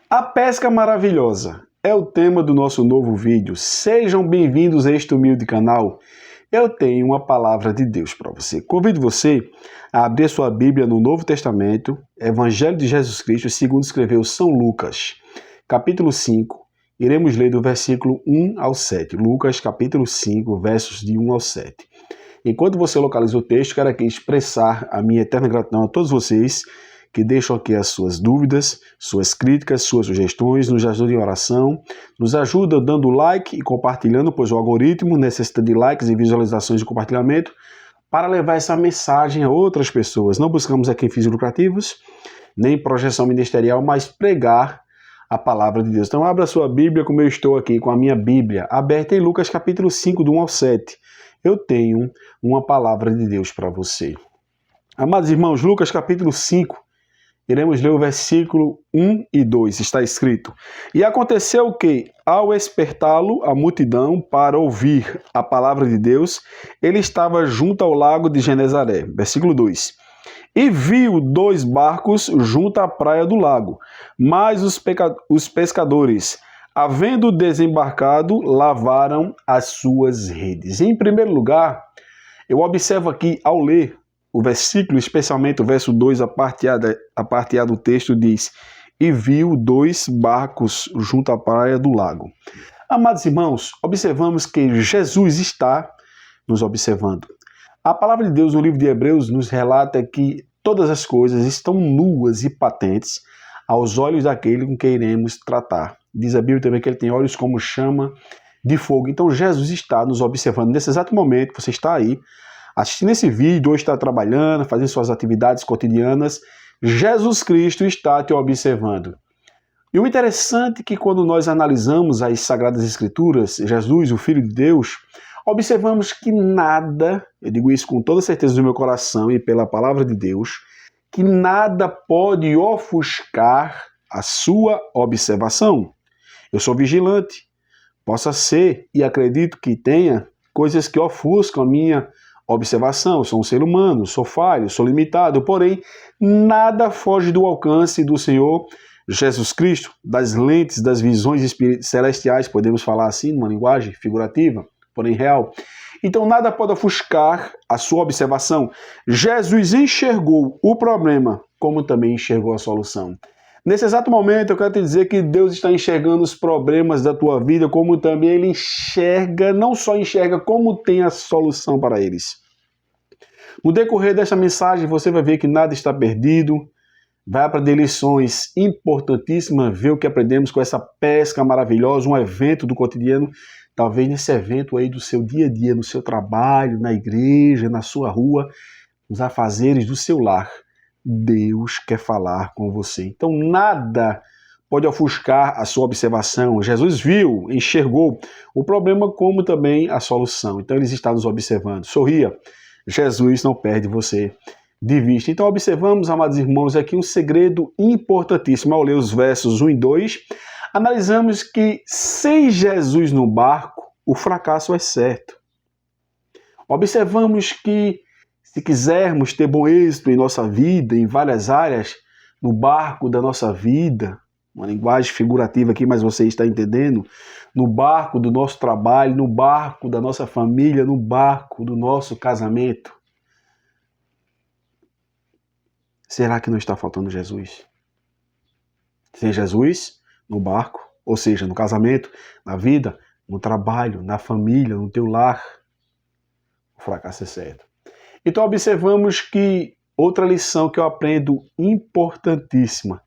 A pesca maravilhosa é o tema do nosso novo vídeo. Sejam bem-vindos a este humilde canal. Eu tenho uma palavra de Deus para você. Convido você a abrir sua Bíblia no Novo Testamento, Evangelho de Jesus Cristo, segundo escreveu São Lucas, capítulo 5. Iremos ler do versículo 1 ao 7. Lucas, capítulo 5, versos de 1 ao 7. Enquanto você localiza o texto, quero aqui expressar a minha eterna gratidão a todos vocês que deixam aqui as suas dúvidas, suas críticas, suas sugestões, nos ajudam em oração, nos ajuda dando like e compartilhando, pois o algoritmo necessita de likes e visualizações e compartilhamento para levar essa mensagem a outras pessoas. Não buscamos aqui fins lucrativos, nem projeção ministerial, mas pregar a palavra de Deus. Então abra a sua Bíblia, como eu estou aqui com a minha Bíblia aberta em Lucas capítulo 5, do 1 ao 7. Eu tenho uma palavra de Deus para você. Amados irmãos, Lucas capítulo 5, iremos ler o versículo 1 e 2, está escrito: E aconteceu que, ao espertá-lo a multidão para ouvir a palavra de Deus, ele estava junto ao lago de Genezaré. Versículo 2. E viu 2 barcos junto à praia do lago, mas os pescadores, havendo desembarcado, lavaram as suas redes. Em primeiro lugar, eu observo aqui, ao ler o versículo, especialmente o verso 2, a parte A do texto diz: E viu 2 barcos junto à praia do lago. Amados irmãos, observamos que Jesus está nos observando. A palavra de Deus no livro de Hebreus nos relata que todas as coisas estão nuas e patentes aos olhos daquele com quem iremos tratar. Diz a Bíblia também que ele tem olhos como chama de fogo. Então Jesus está nos observando. Nesse exato momento, você está aí assistindo esse vídeo, ou está trabalhando, fazendo suas atividades cotidianas, Jesus Cristo está te observando. E o interessante é que quando nós analisamos as Sagradas Escrituras, Jesus, o Filho de Deus, observamos que nada, eu digo isso com toda certeza do meu coração e pela palavra de Deus, que nada pode ofuscar a sua observação. Eu sou vigilante, possa ser e acredito que tenha coisas que ofuscam a minha observação. Eu sou um ser humano, sou falho, sou limitado, porém nada foge do alcance do Senhor Jesus Cristo, das lentes, das visões celestiais, podemos falar assim, numa linguagem figurativa, porém real. Então nada pode ofuscar a sua observação. Jesus enxergou o problema, como também enxergou a solução. Nesse exato momento, eu quero te dizer que Deus está enxergando os problemas da tua vida, como também Ele enxerga, não só enxerga, como tem a solução para eles. No decorrer desta mensagem, você vai ver que nada está perdido, vai aprender lições importantíssimas, ver o que aprendemos com essa pesca maravilhosa, um evento do cotidiano, talvez nesse evento aí do seu dia a dia, no seu trabalho, na igreja, na sua rua, nos afazeres do seu lar. Deus quer falar com você. Então nada pode ofuscar a sua observação. Jesus viu, enxergou o problema como também a solução. Então ele está nos observando. Sorria, Jesus não perde você de vista. Então observamos, amados irmãos, aqui um segredo importantíssimo. Ao ler os versos 1 e 2, analisamos que sem Jesus no barco, o fracasso é certo. Observamos que se quisermos ter bom êxito em nossa vida, em várias áreas, no barco da nossa vida, uma linguagem figurativa aqui, mas você está entendendo, no barco do nosso trabalho, no barco da nossa família, no barco do nosso casamento, será que não está faltando Jesus? Sem Jesus, no barco, ou seja, no casamento, na vida, no trabalho, na família, no teu lar, o fracasso é certo. Então observamos que outra lição que eu aprendo importantíssima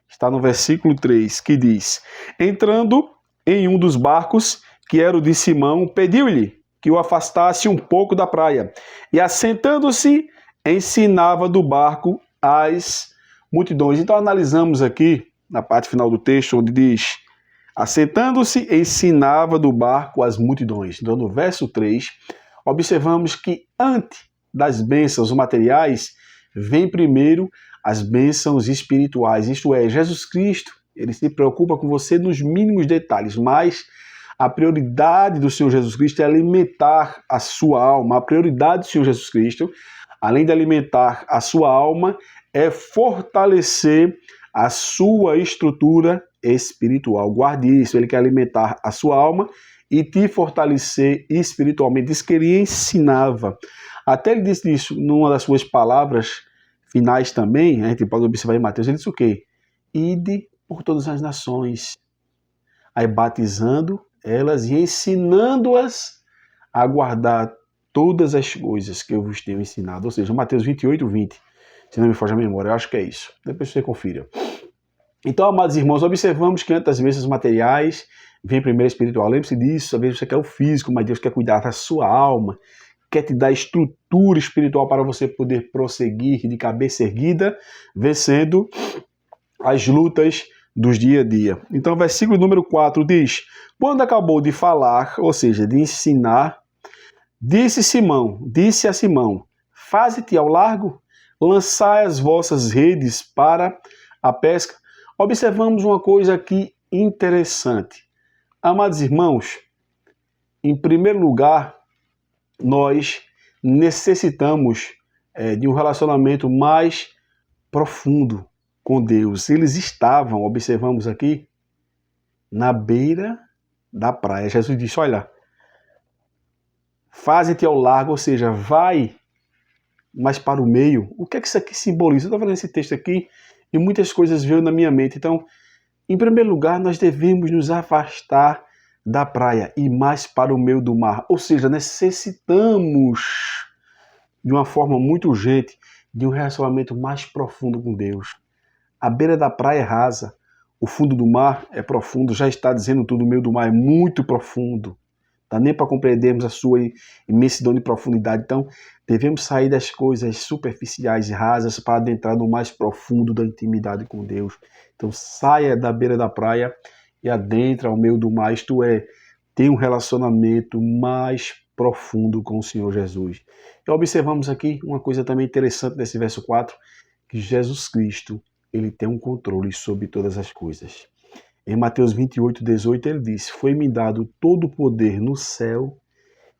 está no versículo 3, que diz: Entrando em um dos barcos, que era o de Simão, pediu-lhe que o afastasse um pouco da praia, e assentando-se, ensinava do barco as multidões. Então analisamos aqui, na parte final do texto, onde diz: assentando-se, ensinava do barco as multidões. Então no verso 3, observamos que antes das bênçãos materiais, vem primeiro as bênçãos espirituais. Isto é, Jesus Cristo, ele se preocupa com você nos mínimos detalhes, mas a prioridade do Senhor Jesus Cristo é alimentar a sua alma. A prioridade do Senhor Jesus Cristo, além de alimentar a sua alma, é fortalecer a sua estrutura espiritual. Guarde isso, ele quer alimentar a sua alma e te fortalecer espiritualmente. Diz que ele ensinava. Até ele disse isso numa das suas palavras finais também, a gente pode observar em Mateus, ele disse o quê? Ide por todas as nações, aí batizando elas e ensinando-as a guardar todas as coisas que eu vos tenho ensinado. Ou seja, Mateus 28, 20, se não me foge a memória, eu acho que é isso. Depois você confira. Então, amados irmãos, observamos que antes das bênçãos materiais vem primeiro espiritual. Lembre-se disso, às vezes você quer o físico, mas Deus quer cuidar da sua alma, quer te dar estrutura espiritual para você poder prosseguir de cabeça erguida, vencendo as lutas dos dia a dia. Então, versículo número 4 diz: quando acabou de falar, ou seja, de ensinar, disse a Simão, faze-te ao largo, lançai as vossas redes para a pesca. Observamos uma coisa aqui interessante. Amados irmãos, em primeiro lugar, nós necessitamos de um relacionamento mais profundo com Deus. Eles estavam, observamos aqui, na beira da praia. Jesus disse, olha, faze-te ao largo, ou seja, vai mais para o meio. O que é que isso aqui simboliza? Eu estou falando esse texto aqui e muitas coisas veio na minha mente. Então, em primeiro lugar, nós devemos nos afastar da praia e mais para o meio do mar. Ou seja, necessitamos, de uma forma muito urgente, de um relacionamento mais profundo com Deus. A beira da praia é rasa, o fundo do mar é profundo, já está dizendo tudo, o meio do mar é muito profundo. Dá nem para compreendermos a sua imensidão de profundidade. Então, devemos sair das coisas superficiais e rasas para adentrar no mais profundo da intimidade com Deus. Então, saia da beira da praia e adentra ao meio do mar, isto é, tem um relacionamento mais profundo com o Senhor Jesus. E observamos aqui uma coisa também interessante nesse verso 4, que Jesus Cristo, ele tem um controle sobre todas as coisas. Em Mateus 28, 18, ele diz, foi-me dado todo o poder no céu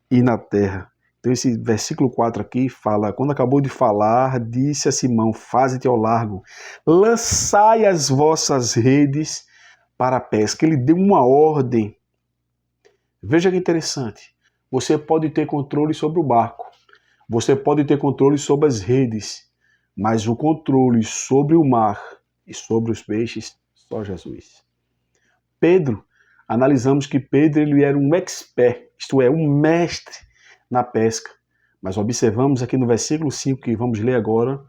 e na terra. Então esse versículo 4 aqui fala, quando acabou de falar, disse a Simão, faze-te ao largo, lançai as vossas redes para a pesca. Ele deu uma ordem. Veja que interessante. Você pode ter controle sobre o barco, você pode ter controle sobre as redes, mas o controle sobre o mar e sobre os peixes, só Jesus. Pedro, analisamos que Pedro ele era um expert, isto é, um mestre na pesca. Mas observamos aqui no versículo 5, que vamos ler agora,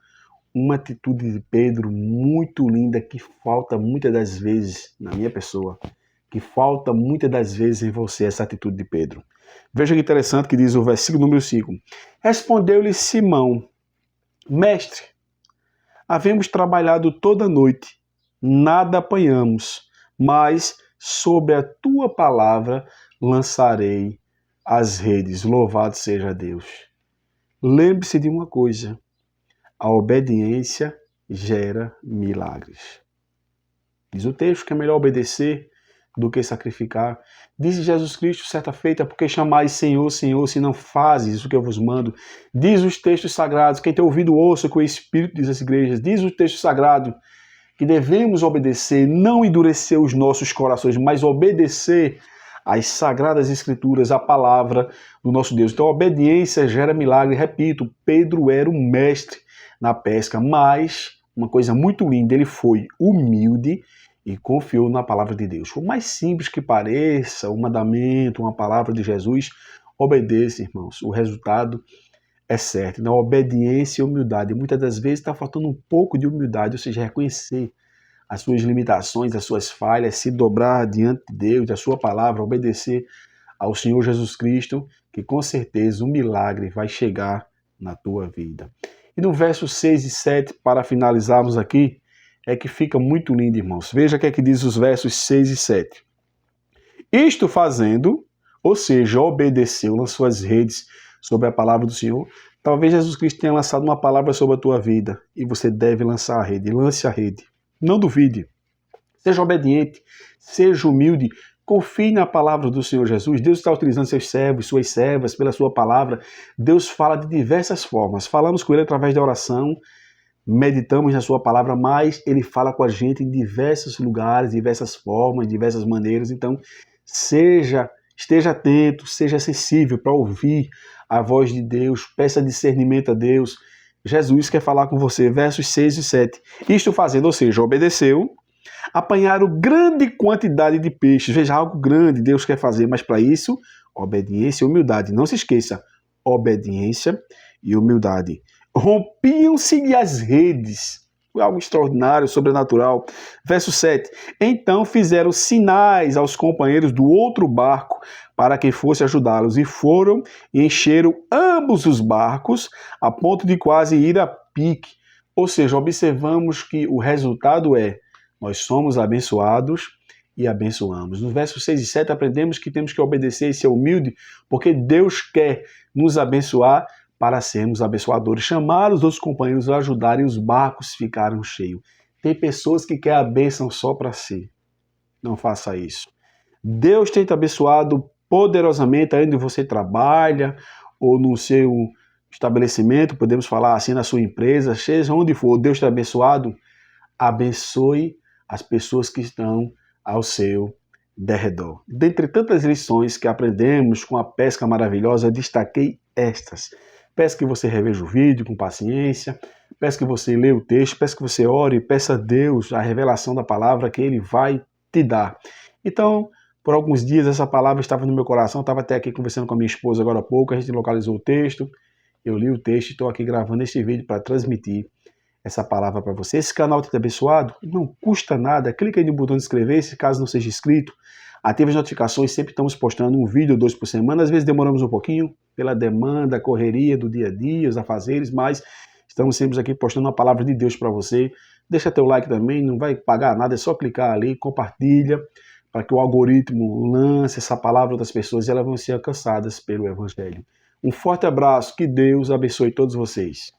uma atitude de Pedro muito linda que falta muitas das vezes na minha pessoa, que falta muitas das vezes em você essa atitude de Pedro. Veja que interessante que diz o versículo número 5. Respondeu-lhe Simão, mestre, havemos trabalhado toda a noite, nada apanhamos, mas sobre a tua palavra lançarei as redes. Louvado seja Deus. Lembre-se de uma coisa, a obediência gera milagres. Diz o texto que é melhor obedecer do que sacrificar. Diz Jesus Cristo, certa feita, porque chamais Senhor, Senhor, se não fazes o que eu vos mando. Diz os textos sagrados, quem tem ouvido ouça o que o Espírito diz às igrejas. Diz o texto sagrado que devemos obedecer, não endurecer os nossos corações, mas obedecer às sagradas escrituras, à palavra do nosso Deus. Então a obediência gera milagre. Repito, Pedro era um mestre na pesca, mas uma coisa muito linda, ele foi humilde e confiou na palavra de Deus. Por mais simples que pareça, um mandamento, uma palavra de Jesus, obedeça, irmãos. O resultado é certo. Na obediência e humildade. Muitas das vezes está faltando um pouco de humildade, ou seja, reconhecer as suas limitações, as suas falhas, se dobrar diante de Deus, da sua palavra, obedecer ao Senhor Jesus Cristo, que com certeza um milagre vai chegar na tua vida. E no verso 6 e 7, para finalizarmos aqui, é que fica muito lindo, irmãos. Veja o que é que diz os versos 6 e 7. Isto fazendo, ou seja, obedeceu, lançou as redes sobre a palavra do Senhor. Talvez Jesus Cristo tenha lançado uma palavra sobre a tua vida e você deve lançar a rede. Lance a rede. Não duvide. Seja obediente, seja humilde, confie na palavra do Senhor Jesus. Deus está utilizando seus servos, suas servas, pela sua palavra. Deus fala de diversas formas. Falamos com Ele através da oração, meditamos na sua palavra, mas ele fala com a gente em diversos lugares, diversas formas, diversas maneiras. Então, esteja atento, seja sensível para ouvir a voz de Deus, peça discernimento a Deus. Jesus quer falar com você, versos 6 e 7. Isto fazendo, ou seja, obedeceu, apanharam grande quantidade de peixes. Veja, algo grande Deus quer fazer, mas para isso, obediência e humildade. Não se esqueça, obediência e humildade. Rompiam-se as redes. Foi algo extraordinário, sobrenatural. Verso 7. Então fizeram sinais aos companheiros do outro barco para que fosse ajudá-los, e foram e encheram ambos os barcos a ponto de quase ir a pique. Ou seja, observamos que o resultado é: nós somos abençoados e abençoamos. Nos versos 6 e 7 aprendemos que temos que obedecer e ser humilde, porque Deus quer nos abençoar para sermos abençoadores. Chamaram os outros companheiros a ajudarem, os barcos ficaram cheios. Tem pessoas que querem a bênção só para si. Não faça isso. Deus tem te abençoado poderosamente onde você trabalha ou no seu estabelecimento, podemos falar assim, na sua empresa, seja onde for, Deus te abençoado. Abençoe as pessoas que estão ao seu derredor. Dentre tantas lições que aprendemos com a pesca maravilhosa, eu destaquei estas. Peço que você reveja o vídeo com paciência, peço que você leia o texto, peço que você ore, peça a Deus a revelação da palavra que Ele vai te dar. Então, por alguns dias essa palavra estava no meu coração, estava até aqui conversando com a minha esposa agora há pouco, a gente localizou o texto, eu li o texto e estou aqui gravando este vídeo para transmitir essa palavra para você. Esse canal tem te abençoado? Não custa nada, clica aí no botão de inscrever-se, caso não seja inscrito. Ative as notificações, sempre estamos postando um vídeo ou 2 por semana, às vezes demoramos um pouquinho, pela demanda, correria do dia a dia, os afazeres, mas estamos sempre aqui postando uma palavra de Deus para você. Deixa teu like também, não vai pagar nada, é só clicar ali, compartilha, para que o algoritmo lance essa palavra a outras pessoas e elas vão ser alcançadas pelo Evangelho. Um forte abraço, que Deus abençoe todos vocês.